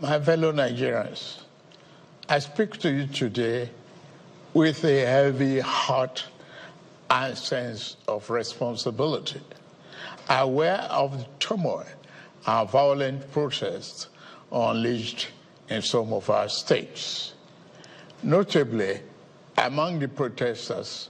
My fellow Nigerians, I speak to you today with a heavy heart and sense of responsibility, aware of the turmoil and violent protests unleashed in some of our states. Notably, among the protesters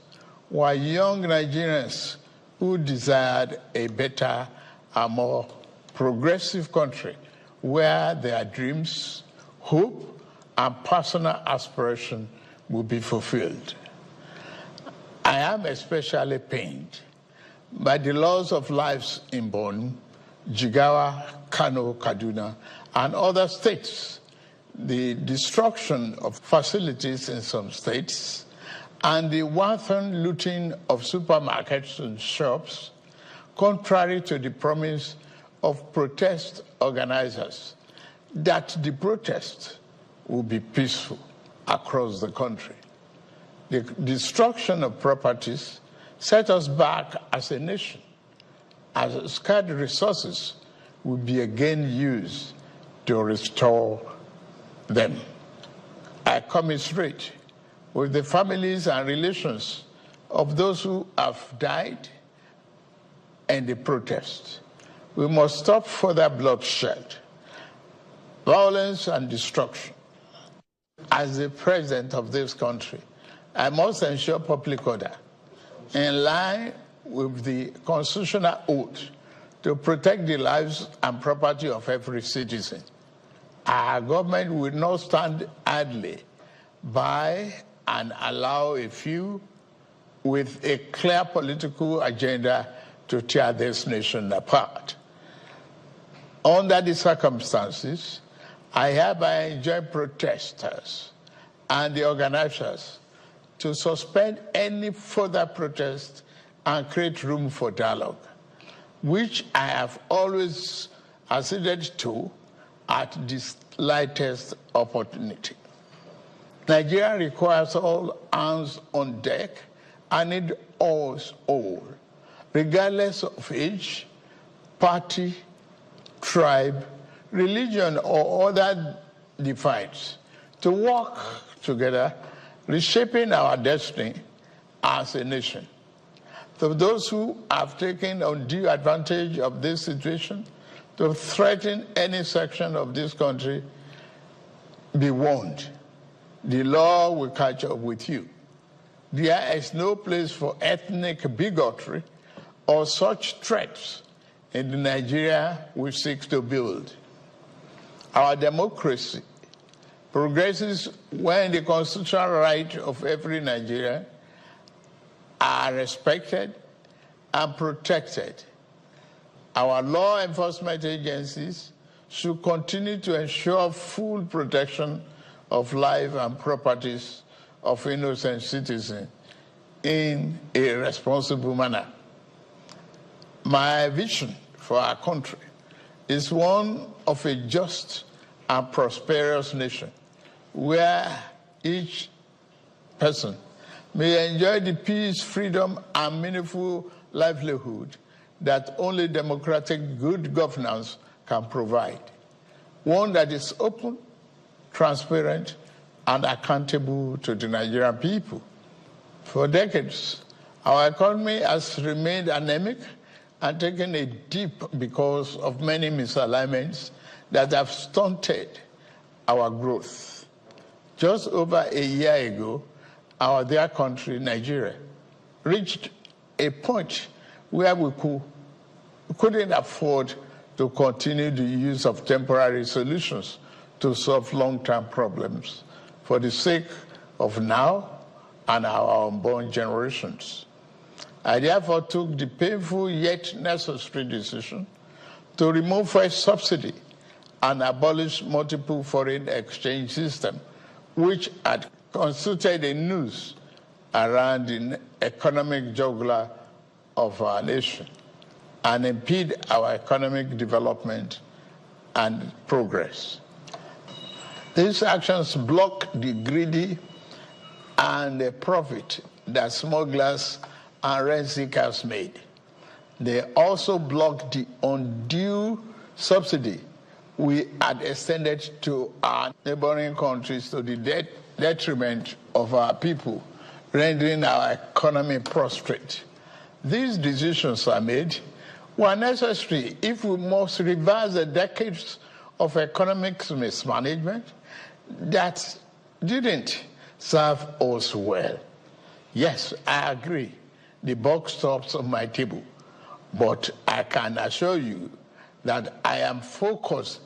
were young Nigerians who desired a better and more progressive country where their dreams, hope, and personal aspiration will be fulfilled. I am especially pained by the loss of lives in Borno, Jigawa, Kano, Kaduna, and other states, the destruction of facilities in some states, and the wanton looting of supermarkets and shops, contrary to the promise of protest organizers that the protest will be peaceful across the country. The destruction of properties set us back as a nation, as scarce resources will be again used to restore them. I commiserate with the families and relations of those who have died in the protest. We must stop further bloodshed, violence, and destruction. As the president of this country, I must ensure public order in line with the constitutional oath to protect the lives and property of every citizen. Our government will not stand idly by and allow a few with a clear political agenda to tear this nation apart. Under the circumstances, I hereby enjoin protesters and the organizers to suspend any further protest and create room for dialogue, which I have always acceded to at the slightest opportunity. Nigeria requires all hands on deck and need us all, regardless of age, party, tribe, religion, or other divides, to work together, reshaping our destiny as a nation. To those who have taken undue advantage of this situation to threaten any section of this country, be warned. The law will catch up with you. There is no place for ethnic bigotry or such threats in the Nigeria we seek to build. Our democracy progresses when the constitutional rights of every Nigerian are respected and protected. Our law enforcement agencies should continue to ensure full protection of life and properties of innocent citizens in a responsible manner. My vision for our country is one of a just and prosperous nation where each person may enjoy the peace, freedom, and meaningful livelihood that only democratic good governance can provide. One that is open, transparent, and accountable to the Nigerian people. For decades, our economy has remained anemic and taken a dip because of many misalignments that have stunted our growth. Just over a year ago, our dear country, Nigeria, reached a point where we couldn't afford to continue the use of temporary solutions to solve long-term problems for the sake of now and our unborn generations. I therefore took the painful yet necessary decision to remove fuel subsidy and abolish multiple foreign exchange system, which had constituted a noose around the economic jugular of our nation and impede our economic development and progress. These actions block the greedy and the profit that smugglers and rent seekers made. They also block the undue subsidy we had extended to our neighboring countries to the detriment of our people, rendering our economy prostrate. These decisions are made were necessary if we must reverse the decades of economic mismanagement that didn't serve us well. Yes, I agree, the buck stops on my table, but I can assure you that I am focused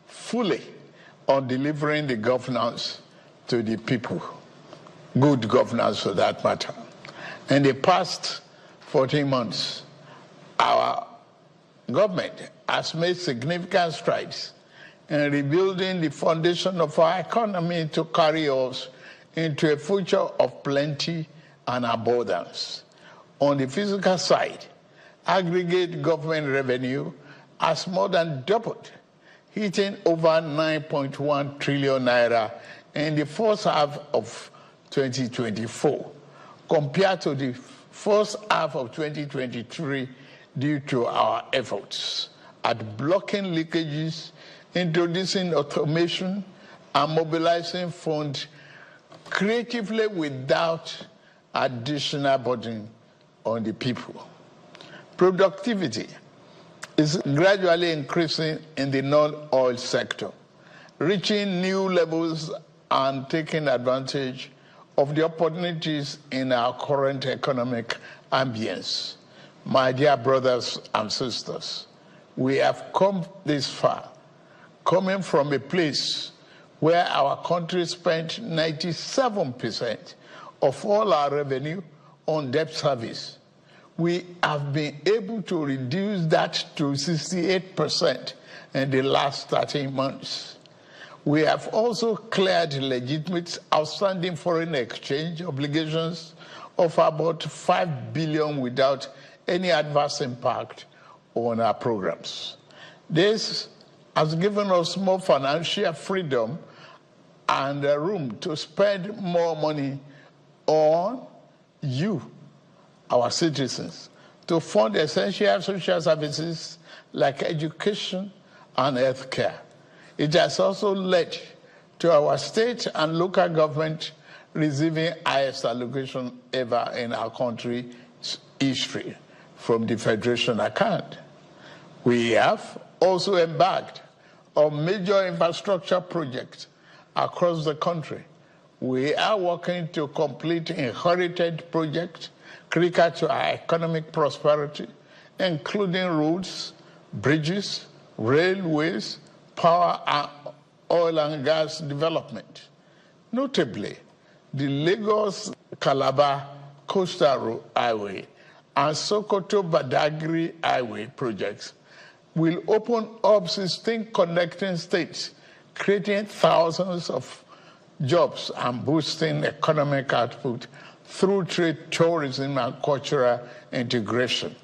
fully on delivering the governance to the people, good governance for that matter. In the past 14 months, our government has made significant strides in rebuilding the foundation of our economy to carry us into a future of plenty and abundance. On the physical side, aggregate government revenue has more than doubled, hitting over 9.1 trillion naira in the first half of 2024, compared to the first half of 2023, due to our efforts at blocking leakages, introducing automation, and mobilizing funds creatively without additional burden on the people. Productivity is gradually increasing in the non-oil sector, reaching new levels and taking advantage of the opportunities in our current economic ambience. My dear brothers and sisters, we have come this far, coming from a place where our country spent 97% of all our revenue on debt service. We have been able to reduce that to 68% in the last 13 months. We have also cleared legitimate outstanding foreign exchange obligations of about 5 billion without any adverse impact on our programs. This has given us more financial freedom and room to spend more money on you, our citizens, to fund essential social services like education and healthcare. It has also led to our state and local government receiving highest allocation ever in our country's history from the Federation account. We have also embarked on major infrastructure projects across the country. We are working to complete inherited projects critical to our economic prosperity, including roads, bridges, railways, power, and oil and gas development. Notably, the Lagos-Calabar Coastal Highway and Sokoto-Badagry Highway projects will open up 16 connecting states, creating thousands of jobs and boosting economic output through trade, tourism, and cultural integration.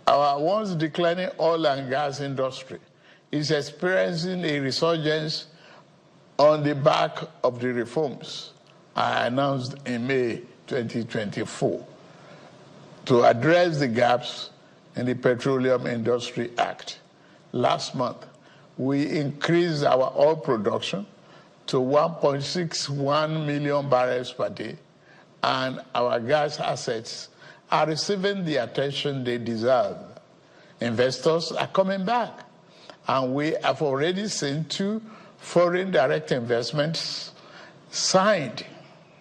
Our once declining oil and gas industry is experiencing a resurgence on the back of the reforms I announced in May 2024 to address the gaps in the Petroleum Industry Act. Last month, we increased our oil production to 1.61 million barrels per day, and our gas assets are receiving the attention they deserve. Investors are coming back, and we have already seen 2 foreign direct investments signed,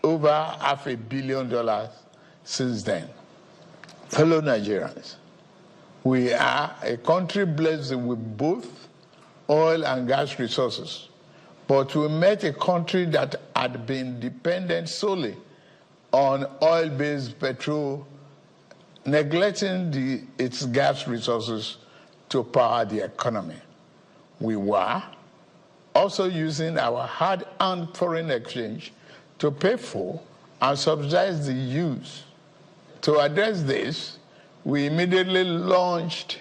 over $500 million since then. Fellow Nigerians, we are a country blessed with both oil and gas resources, but we met a country that had been dependent solely on oil-based petrol, neglecting its gas resources to power the economy. We were also using our hard-earned foreign exchange to pay for and subsidize the use. To address this, we immediately launched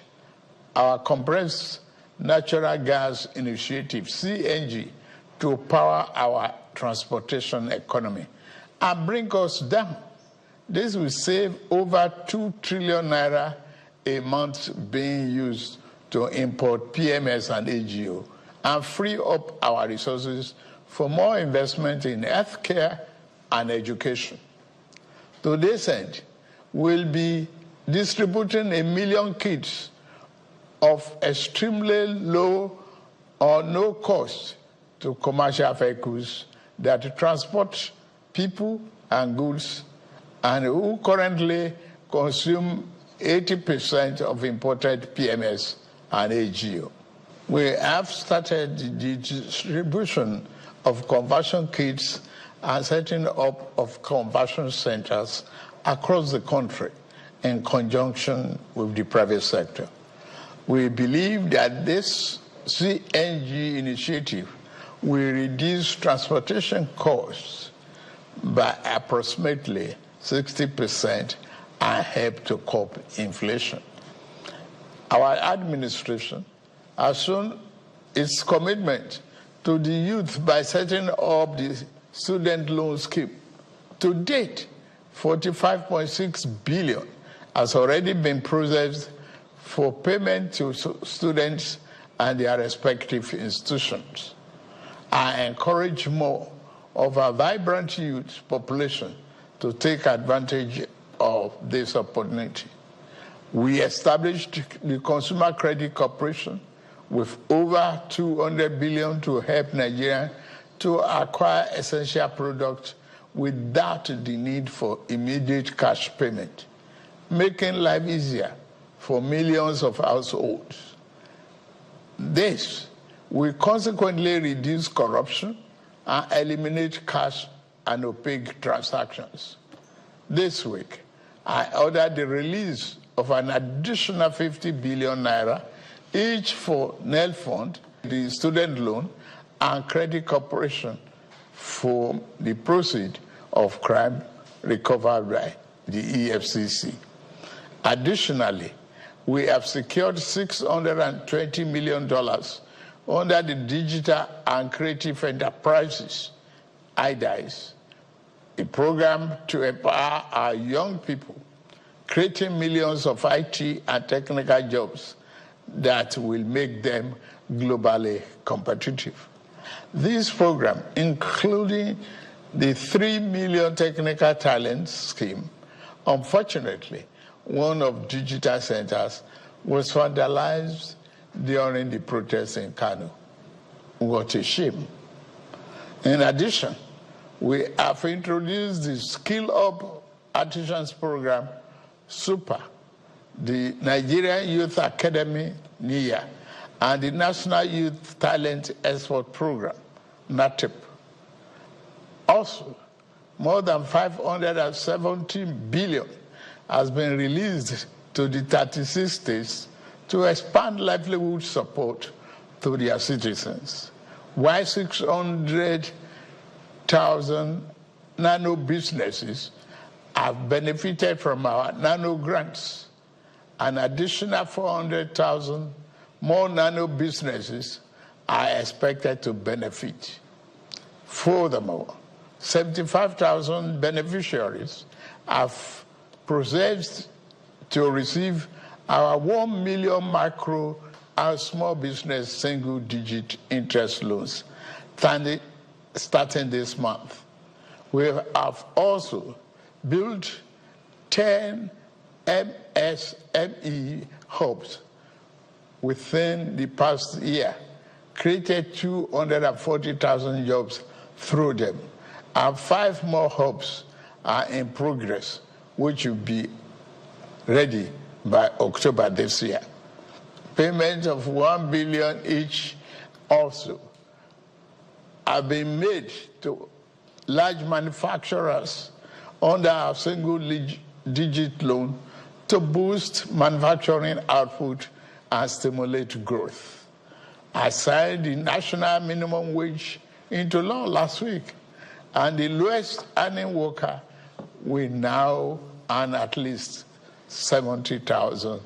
our compressed natural gas initiative, CNG, to power our transportation economy and bring us down. This will save over 2 trillion naira a month being used to import PMS and AGO and free up our resources for more investment in healthcare and education. To this end, we'll be distributing 1 million kits of extremely low or no cost to commercial vehicles that transport people and goods and who currently consume 80% of imported PMS and AGO. We have started the distribution of conversion kits and setting up of conversion centers across the country in conjunction with the private sector. We believe that this CNG initiative will reduce transportation costs by approximately 60% and help to curb inflation. Our administration has shown its commitment to the youth by setting up the student loan scheme. To date, 45.6 billion has already been processed for payment to students and their respective institutions. I encourage more of our vibrant youth population to take advantage of this opportunity. We established the Consumer Credit Corporation with over 200 billion to help Nigerians to acquire essential products without the need for immediate cash payment, making life easier for millions of households. This will consequently reduce corruption and eliminate cash and opaque transactions. This week, I ordered the release of an additional 50 billion naira, each for NEL Fund, the student loan, and Credit Corporation for the proceeds of crime recovered by the EFCC. Additionally, we have secured $620 million under the Digital and Creative Enterprises, IDICE, a program to empower our young people, creating millions of IT and technical jobs that will make them globally competitive. This program, including the 3 million technical talent scheme, unfortunately, one of digital centers was vandalized during the protests in Kano. What a shame. In addition, we have introduced the Skill Up Artisans Program, SUPER, the Nigerian Youth Academy, NIA, and the National Youth Talent Export Program, NATEP. Also, more than 570 billion has been released to the 36 states to expand livelihood support to their citizens, while 600,000 nano businesses have benefited from our nano grants. An additional 400,000 more nano businesses are expected to benefit. Furthermore, 75,000 beneficiaries have processed to receive our 1 million micro and small business single-digit interest loans starting this month. We have also built 10 MSME hubs within the past year, created 240,000 jobs through them, and 5 more hubs are in progress, which will be ready by October this year. Payments of 1 billion each also have been made to large manufacturers under our single-digit loan to boost manufacturing output and stimulate growth. I signed the national minimum wage into law last week, and the lowest earning worker will now earn at least 70,000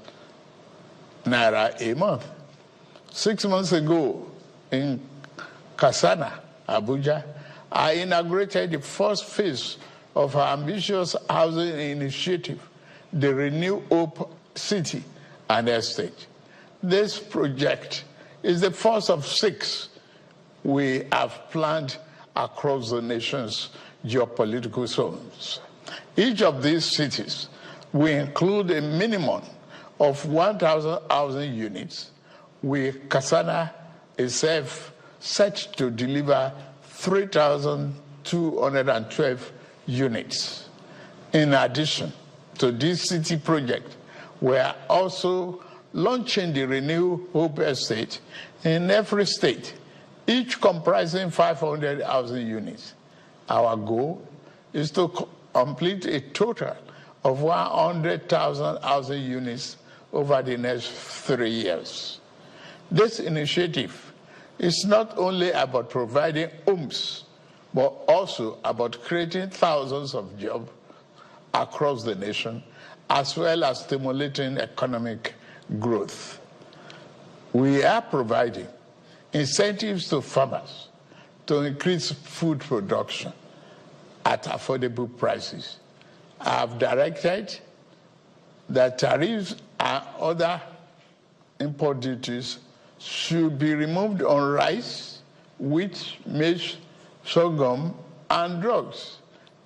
naira a month. 6 months ago in Kasana, Abuja, I inaugurated the first phase of our ambitious housing initiative, the Renew Hope City and Estate. This project is the first of 6 we have planned across the nation's geopolitical zones. Each of these cities will include a minimum of 1,000 housing units, with Kasana itself set to deliver 3,212 units. In addition to this city project, we are also launching the Renew Hope Estate in every state, each comprising 500 housing units. Our goal is to complete a total of 100,000 housing units over the next 3 years. This initiative is not only about providing homes, but also about creating thousands of jobs across the nation, as well as stimulating economic growth. We are providing incentives to farmers to increase food production at affordable prices. I have directed that tariffs and other import duties should be removed on rice, wheat, maize, sorghum, and drugs,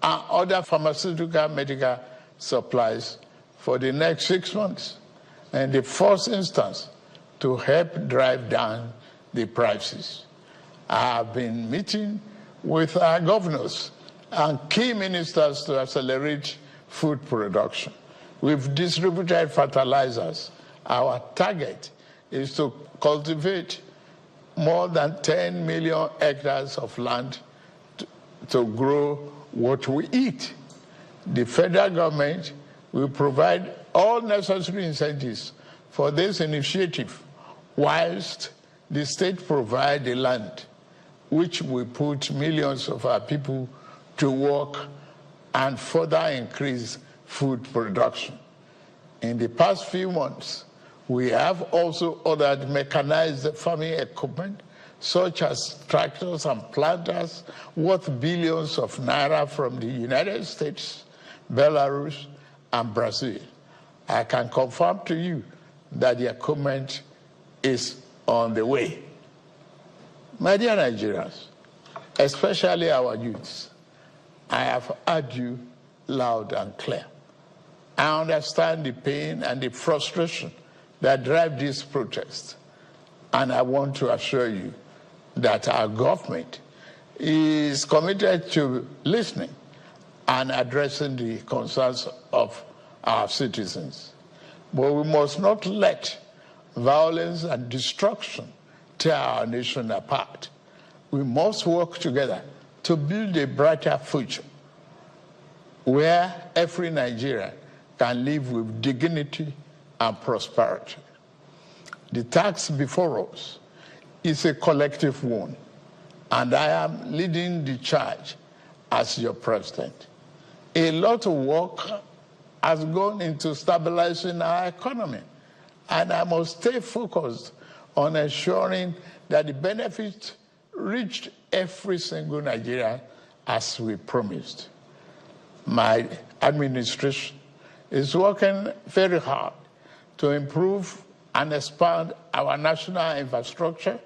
and other pharmaceutical medical supplies for the next 6 months, in the first instance, to help drive down the prices. I have been meeting with our governors and key ministers to accelerate food production. We've distributed fertilizers. Our target is to cultivate more than 10 million hectares of land to grow what we eat. The federal government will provide all necessary incentives for this initiative, whilst the state provide the land, which will put millions of our people to work and further increase food production. In the past few months, we have also ordered mechanized farming equipment, such as tractors and planters, worth billions of naira from the United States, Belarus, and Brazil. I can confirm to you that the equipment is on the way. My dear Nigerians, especially our youths, I have heard you loud and clear. I understand the pain and the frustration that drive this protest, and I want to assure you that our government is committed to listening and addressing the concerns of our citizens. But we must not let violence and destruction tear our nation apart. We must work together to build a brighter future where every Nigerian can live with dignity and prosperity. The task before us is a collective one, and I am leading the charge as your president. A lot of work has gone into stabilizing our economy, and I must stay focused on ensuring that the benefits reached every single Nigerian as we promised. My administration is working very hard to improve and expand our national infrastructure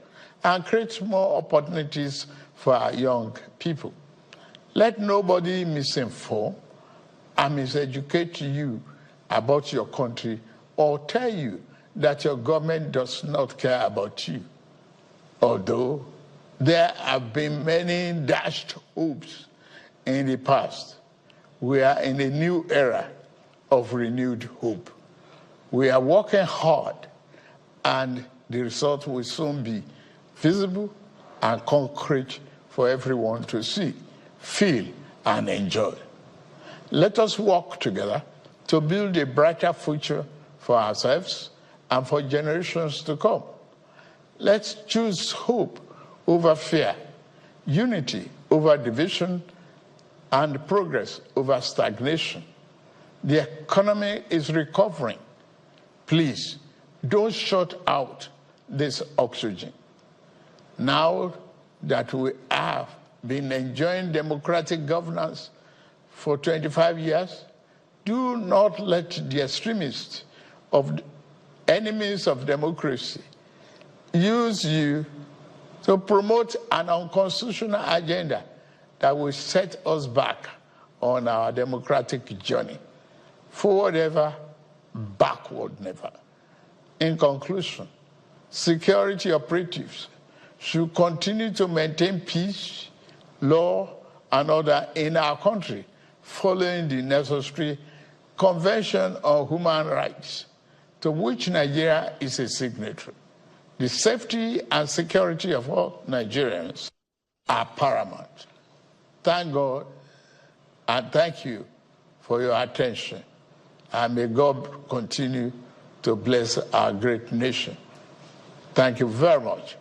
and create more opportunities for our young people. Let nobody misinform and miseducate you about your country or tell you that your government does not care about you. Although there have been many dashed hopes in the past, we are in a new era of renewed hope. We are working hard, and the result will soon be visible and concrete for everyone to see, feel, and enjoy. Let us work together to build a brighter future for ourselves and for generations to come. Let's choose hope over fear, unity over division, and progress over stagnation. The economy is recovering. Please, don't shut out this oxygen. Now that we have been enjoying democratic governance for 25 years, do not let the extremists of enemies of democracy use you to promote an unconstitutional agenda that will set us back on our democratic journey. Forward ever, backward never. In conclusion, security operatives should continue to maintain peace, law, and order in our country, following the necessary Convention on Human Rights, to which Nigeria is a signatory. The safety and security of all Nigerians are paramount. Thank God and thank you for your attention. And may God continue to bless our great nation. Thank you very much.